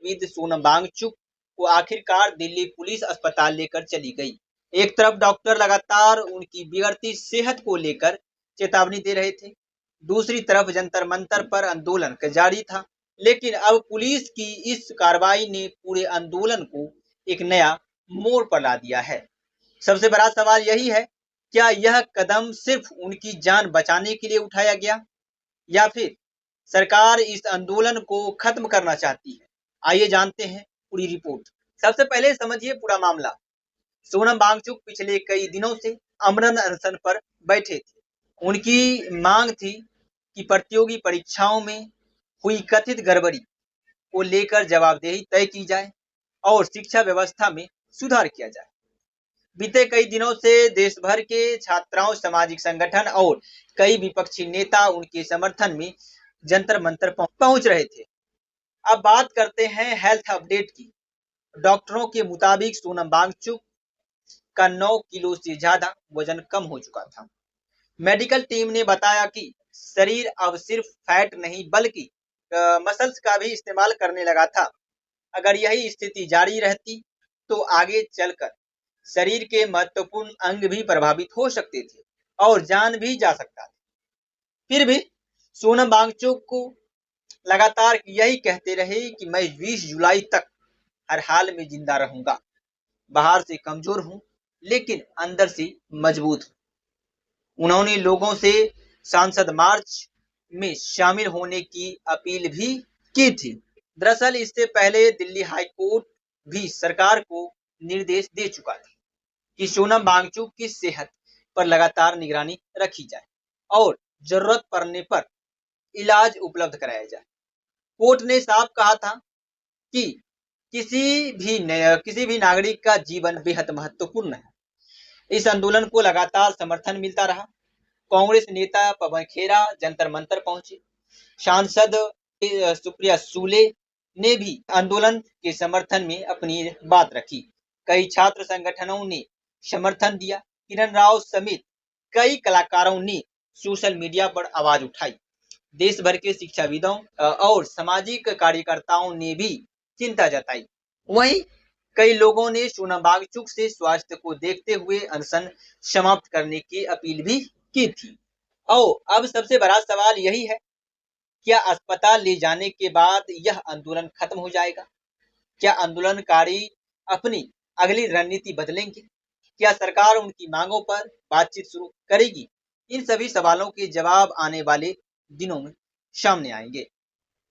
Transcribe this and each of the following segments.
संदिग्ध सोनम वांगचुक को आखिरकार दिल्ली पुलिस अस्पताल लेकर चली गई। एक तरफ डॉक्टर लगातार उनकी बिगड़ती सेहत को लेकर चेतावनी दे रहे थे, दूसरी तरफ जंतर मंतर पर आंदोलन जारी था। लेकिन अब पुलिस की इस कार्रवाई ने पूरे आंदोलन को एक नया मोड़ पर ला दिया है। सबसे बड़ा सवाल यही है, क्या यह कदम सिर्फ उनकी जान बचाने के लिए उठाया गया या फिर सरकार इस आंदोलन को खत्म करना चाहती है? आइए जानते हैं पूरी रिपोर्ट। सबसे पहले समझिए पूरा मामला। सोनम वांगचुक पिछले कई दिनों से अमरन अनशन पर बैठे थे। उनकी मांग थी कि प्रतियोगी परीक्षाओं में हुई कथित गड़बड़ी को लेकर जवाबदेही तय की जाए और शिक्षा व्यवस्था में सुधार किया जाए। बीते कई दिनों से देश भर के छात्राओं, सामाजिक संगठन और कई विपक्षी नेता उनके समर्थन में जंतर मंतर पहुंच रहे थे। अब बात करते हैं हेल्थ अपडेट की। डॉक्टरों के मुताबिक सोनम वांगचुक का 9 किलो से ज्यादा वजन कम हो चुका था। मेडिकल टीम ने बताया कि शरीर अब सिर्फ फैट नहीं बल्कि मसल्स का भी इस्तेमाल करने लगा था। अगर यही स्थिति जारी रहती तो आगे चलकर शरीर के महत्वपूर्ण अंग भी प्रभावित हो सकते थे और जान भी जा सकता था। फिर भी सोनम वांगचुक को लगातार यही कहते रहे कि मैं 20 जुलाई तक हर हाल में जिंदा रहूंगा। बाहर से कमजोर हूं लेकिन अंदर से मजबूत हूं। उन्होंने लोगों से सांसद मार्च में शामिल होने की अपील भी की थी। दरअसल इससे पहले दिल्ली हाई कोर्ट भी सरकार को निर्देश दे चुका था कि सोनम वांगचुक की सेहत पर लगातार निगरानी रखी जाए और जरूरत पड़ने पर इलाज उपलब्ध कराया जाए। कोर्ट ने साफ कहा था कि किसी भी नागरिक का जीवन बेहद महत्वपूर्ण है। इस आंदोलन को लगातार समर्थन मिलता रहा। कांग्रेस नेता पवन खेरा जंतर मंतर पहुंचे। सांसद सुप्रिया सुले ने भी आंदोलन के समर्थन में अपनी बात रखी। कई छात्र संगठनों ने समर्थन दिया। किरण राव समेत कई कलाकारों ने सोशल मीडिया पर आवाज उठाई। देश भर के शिक्षाविदों और सामाजिक कार्यकर्ताओं ने भी चिंता जताई। वहीं कई लोगों ने सोनम वांगचुक से स्वास्थ्य को देखते हुए अनशन समाप्त करने की अपील भी की थी। और अब सबसे बड़ा सवाल यही है, क्या अस्पताल ले जाने के बाद यह आंदोलन खत्म हो जाएगा? क्या आंदोलनकारी अपनी अगली रणनीति बदलेंगे? क्या सरकार उनकी मांगों पर बातचीत शुरू करेगी? इन सभी सवालों के जवाब आने वाले दिनों में सामने आएंगे।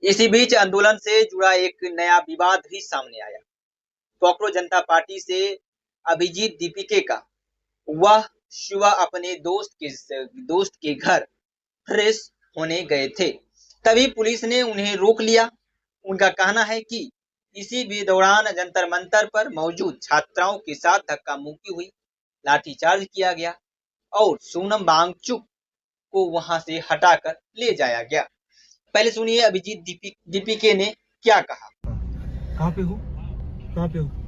इसी बीच आंदोलन से जुड़ा एक नया विवाद भी सामने आया। कांग्रेस जनता पार्टी से अभिजीत दीपिके का वह सुबह अपने दोस्त के घर फ्रेश होने गए थे, तभी पुलिस ने उन्हें रोक लिया। उनका कहना है कि इसी भी दौरान जंतर मंतर पर मौजूद छात्राओं के साथ धक्का मुक्की हुई, लाठीचार्ज किया गया और सोनम वांगचुक को वहां से हटाकर ले जाया गया। पहले सुनिए अभिजीत दीपिके ने क्या कहा। कहाँ पे हो?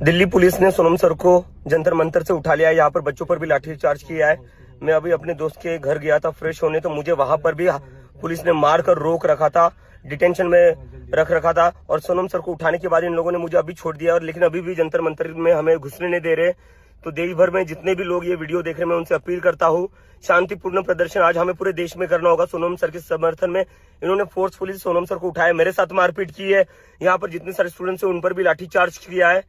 दिल्ली पुलिस ने सोनम सर को जंतर मंतर से उठा लिया। यहाँ पर बच्चों पर भी लाठीचार्ज किया है। मैं अभी अपने दोस्त के घर गया था फ्रेश होने, तो मुझे वहां पर भी पुलिस ने मार कर रोक रखा था, डिटेंशन में रख रखा था। और सोनम सर को उठाने के बाद इन लोगों ने मुझे अभी छोड़ दिया, और लेकिन अभी भी जंतर मंतर में हमें घुसने नहीं दे रहे। तो देश भर में जितने भी लोग ये वीडियो देख रहे हैं, मैं उनसे अपील करता हूँ, शांतिपूर्ण प्रदर्शन आज हमें पूरे देश में करना होगा सोनम सर के समर्थन में। इन्होंने फोर्सफुली सोनम सर को उठाया, मेरे साथ मारपीट की है, यहाँ पर जितने सारे स्टूडेंट्स हैं उन पर भी लाठीचार्ज किया है।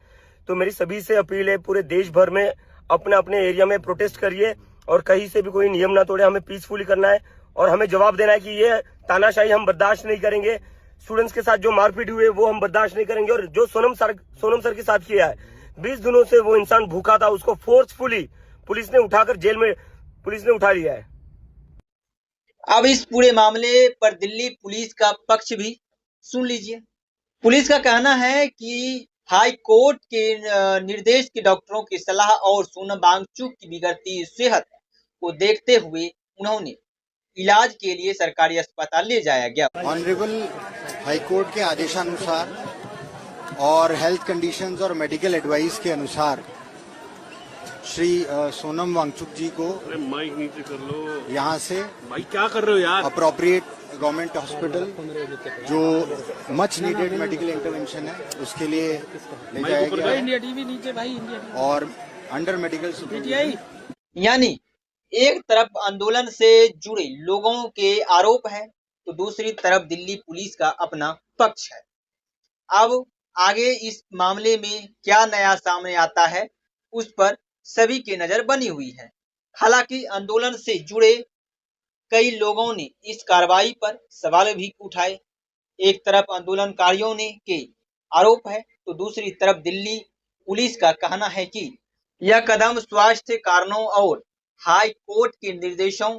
तो मेरी सभी से अपील है, पूरे देश भर में अपने अपने एरिया में प्रोटेस्ट करिए और कहीं से भी कोई नियम ना तोड़े। हमें पीसफुली करना है और हमें जवाब देना है कि ये तानाशाही हम बर्दाश्त नहीं करेंगे। स्टूडेंट्स के साथ जो मारपीट हुई है वो हम बर्दाश्त नहीं करेंगे। और जो सोनम सर के साथ किया है, 20 दिनों से वो इंसान भूखा था, उसको फोर्सफुली पुलिस ने उठाकर जेल में पुलिस ने उठा लिया है। अब इस पूरे मामले पर दिल्ली पुलिस का पक्ष भी सुन लीजिए। पुलिस का कहना है कि हाई कोर्ट के निर्देश के डॉक्टरों की सलाह और सोनम वांगचुक की बिगड़ती सेहत को देखते हुए उन्होंने इलाज के लिए सरकारी अस्पताल ले जाया गया। ऑनरेबल हाई कोर्ट के आदेशानुसार और हेल्थ कंडीशंस और मेडिकल एडवाइस के अनुसार श्री सोनम वांगचुक जी को माइक नीचे कर लो, यहाँ से भाई क्या कर रहे हो यार, अप्रोप्रिएट गवर्नमेंट हॉस्पिटल जो मच नीडेड मेडिकल इंटरवेंशन है उसके लिए ले जाया गया और अंडर मेडिकल सुपरविजन। यानी एक तरफ आंदोलन से जुड़े लोगों के आरोप है तो दूसरी तरफ दिल्ली पुलिस का अपना पक्ष है। अब आगे इस मामले में क्या नया सामने आता है उस पर सभी की नजर बनी हुई है। हालांकि आंदोलन से जुड़े कई लोगों ने इस कार्रवाई पर सवाल भी उठाए। एक तरफ आंदोलनकारियों ने के आरोप है तो दूसरी तरफ दिल्ली पुलिस का कहना है कि यह कदम स्वास्थ्य कारणों और हाई कोर्ट के निर्देशों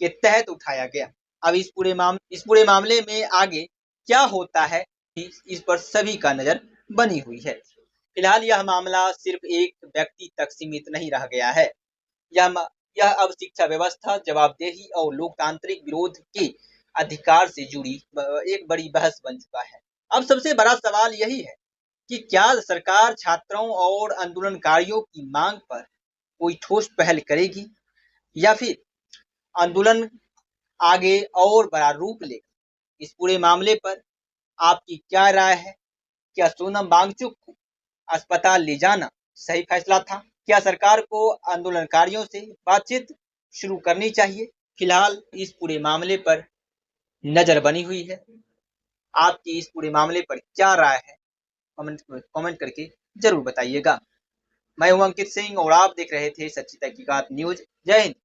के तहत उठाया गया। अब इस पूरे मामले में आगे क्या होता है इस पर सभी का नजर बनी हुई है। फिलहाल यह मामला सिर्फ एक व्यक्ति तक सीमित नहीं रह गया है। यह अब शिक्षा व्यवस्था, जवाबदेही और लोकतांत्रिक विरोध के अधिकार से जुड़ी एक बड़ी बहस बन चुका है। अब सबसे बड़ा सवाल यही है कि क्या सरकार छात्रों और आंदोलनकारियों की मांग पर कोई ठोस पहल करेगी या फिर आंदोलन आगे और बड़ा रूप लेगा। इस पूरे मामले पर आपकी क्या राय है? क्या सोनम वांगचुक को अस्पताल ले जाना सही फैसला था? क्या सरकार को आंदोलनकारियों से बातचीत शुरू करनी चाहिए? फिलहाल इस पूरे मामले पर नजर बनी हुई है। आपकी इस पूरे मामले पर क्या राय है? कमेंट करके जरूर बताइएगा। मैं हूं अंकित सिंह और आप देख रहे थे सच्ची तहकीकात न्यूज। जय हिंद।